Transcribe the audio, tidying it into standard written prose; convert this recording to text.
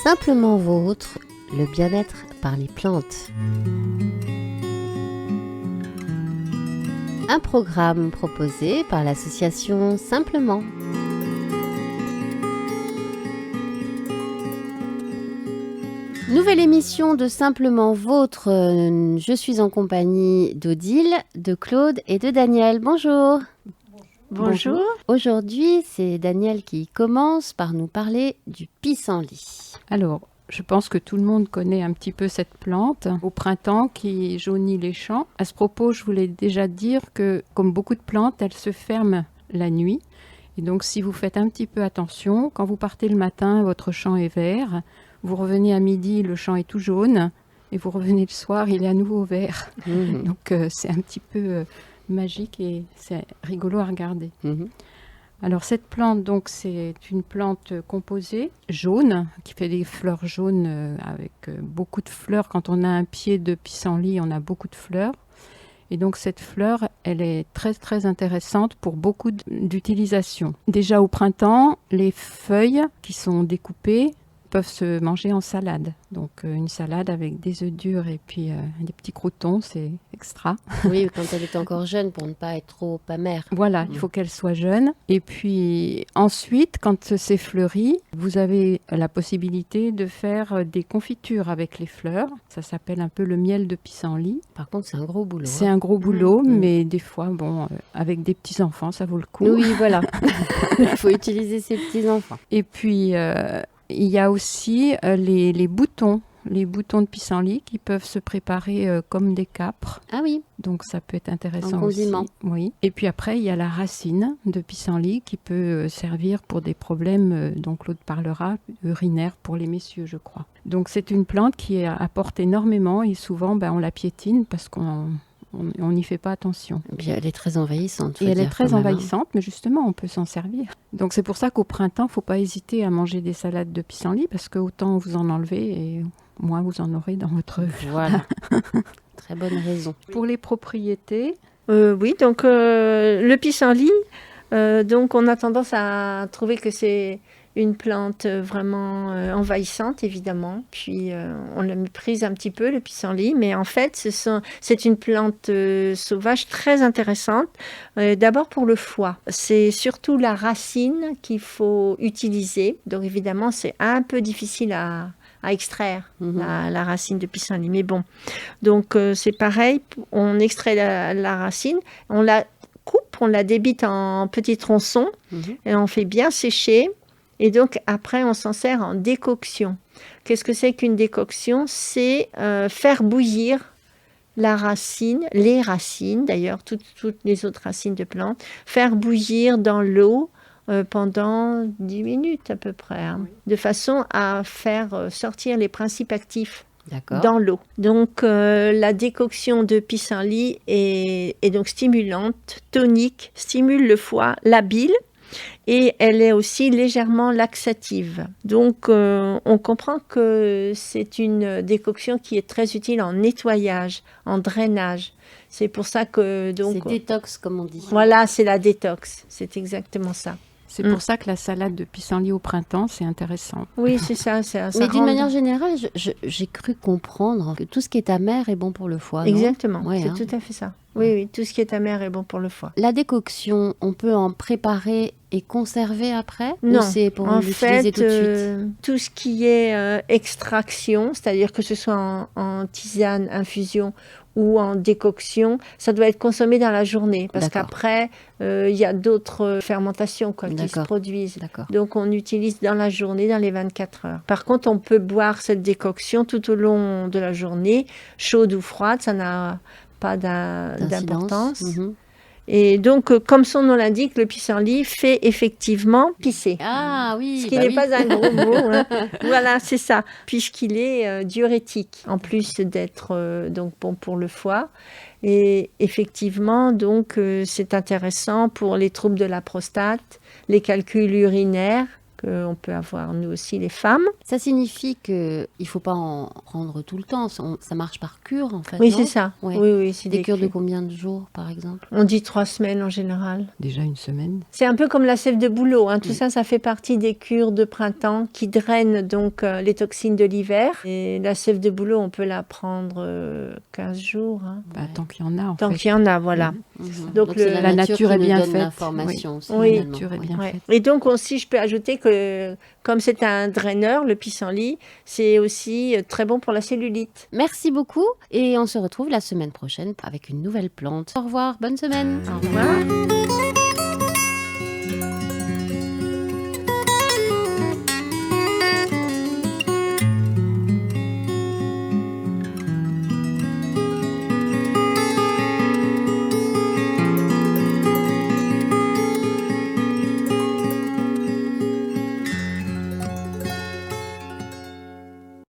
Simplement Vôtre, le bien-être par les plantes. Un programme proposé par l'association Simplement. Nouvelle émission de Simplement Vôtre. Je suis en compagnie d'Odile, de Claude et de Daniel. Bonjour. Bonjour. Aujourd'hui, c'est Daniel qui commence par nous parler du pissenlit. Alors, je pense que tout le monde connaît un petit peu cette plante au printemps qui jaunit les champs. À ce propos, je voulais déjà dire que, comme beaucoup de plantes, elle se ferme la nuit. Et donc, si vous faites un petit peu attention, quand vous partez le matin, votre champ est vert. Vous revenez à midi, le champ est tout jaune. Et vous revenez le soir, il est à nouveau vert. Donc, c'est un petit peu magique et c'est rigolo à regarder. Alors cette plante, donc, c'est une plante composée, jaune, qui fait des fleurs jaunes avec beaucoup de fleurs. Quand on a un pied de pissenlit, on a beaucoup de fleurs. Et donc cette fleur, elle est très très intéressante pour beaucoup d'utilisations. Déjà au printemps, les feuilles qui sont découpées peuvent se manger en salade. Donc une salade avec des œufs durs et puis des petits croûtons, c'est extra. Oui, quand elle est encore jeune pour ne pas être trop amère. Voilà, il faut qu'elle soit jeune. Et puis ensuite, quand c'est fleuri, vous avez la possibilité de faire des confitures avec les fleurs. Ça s'appelle un peu le miel de pissenlit. Par contre, c'est un gros boulot. C'est un gros boulot, mais des fois, avec des petits-enfants, ça vaut le coup. Oui, voilà. Il faut utiliser ses petits-enfants. Et puis, il y a aussi les boutons de pissenlit qui peuvent se préparer comme des capres. Ah oui. Donc ça peut être intéressant en condiment. aussi. Oui. Et puis après, il y a la racine de pissenlit qui peut servir pour des problèmes, dont Claude parlera, urinaires pour les messieurs, je crois. Donc c'est une plante qui apporte énormément et souvent on la piétine parce qu'on n'y fait pas attention. Et puis elle est très envahissante. Et elle est très envahissante, mais justement, on peut s'en servir. Donc c'est pour ça qu'au printemps, il ne faut pas hésiter à manger des salades de pissenlit, parce qu'autant vous en enlevez et moins vous en aurez dans votre... Voilà. Très bonne raison. Pour les propriétés... Oui, donc le pissenlit, donc on a tendance à trouver que c'est une plante vraiment envahissante, évidemment. Puis on la méprise un petit peu, le pissenlit. Mais en fait, c'est une plante sauvage très intéressante. D'abord pour le foie. C'est surtout la racine qu'il faut utiliser. Donc évidemment, c'est un peu difficile à extraire la racine de pissenlit. Mais bon, donc c'est pareil. On extrait la racine, on la coupe, on la débite en petits tronçons et on fait bien sécher. Et donc, après, on s'en sert en décoction. Qu'est-ce que c'est qu'une décoction ? C'est faire bouillir la racine, les racines, d'ailleurs, toutes les autres racines de plantes, faire bouillir dans l'eau pendant 10 minutes à peu près, de façon à faire sortir les principes actifs dans l'eau. Donc, la décoction de pissenlit est donc stimulante, tonique, stimule le foie, la bile, et elle est aussi légèrement laxative. Donc, on comprend que c'est une décoction qui est très utile en nettoyage, en drainage. C'est pour ça que... donc c'est détox, comme on dit. Voilà, c'est la détox. C'est exactement ça. C'est pour ça que la salade de pissenlit au printemps, c'est intéressant. Oui, c'est ça. Mais d'une manière générale, j'ai cru comprendre que tout ce qui est amer est bon pour le foie. Exactement, non c'est tout à fait ça. Oui, tout ce qui est amer est bon pour le foie. La décoction, on peut en préparer et conserver après ? Non, ou c'est pour l'utiliser tout de suite ? Tout ce qui est extraction, c'est-à-dire que ce soit en tisane, infusion ou en décoction, ça doit être consommé dans la journée. Parce qu'après, il y a d'autres fermentations qui se produisent. Donc, on utilise dans la journée, dans les 24 heures. Par contre, on peut boire cette décoction tout au long de la journée, chaude ou froide, ça n'a pas d'importance. Et donc, comme son nom l'indique, le pissenlit fait effectivement pisser. Ah oui. Ce qui n'est pas un gros mot. Voilà, c'est ça. Puisqu'il est diurétique, en plus d'être donc bon pour le foie. Et effectivement, donc, c'est intéressant pour les troubles de la prostate, les calculs urinaires qu'on peut avoir nous aussi les femmes. Ça signifie qu'il ne faut pas en prendre tout le temps. Ça marche par cure, en fait, Oui, non? c'est ça. Ouais. Oui, c'est Des cures de cures. combien de jours, par exemple? On dit 3 semaines en général. Déjà une semaine. C'est un peu comme la sève de bouleau. Tout Oui. ça, ça fait partie des cures de printemps qui drainent donc les toxines de l'hiver. Et la sève de bouleau, on peut la prendre 15 jours. Bah, tant qu'il y en a, en Tant fait. qu'il y en a, voilà. Mhm. Donc, c'est la nature qui est nous bien donne faite. l'information aussi, Oui. La finalement. nature est Oui. bien Ouais. faite. Et donc aussi, je peux ajouter que comme c'est un draineur, le pissenlit, c'est aussi très bon pour la cellulite. Merci beaucoup et on se retrouve la semaine prochaine avec une nouvelle plante. Au revoir, bonne semaine. Au revoir.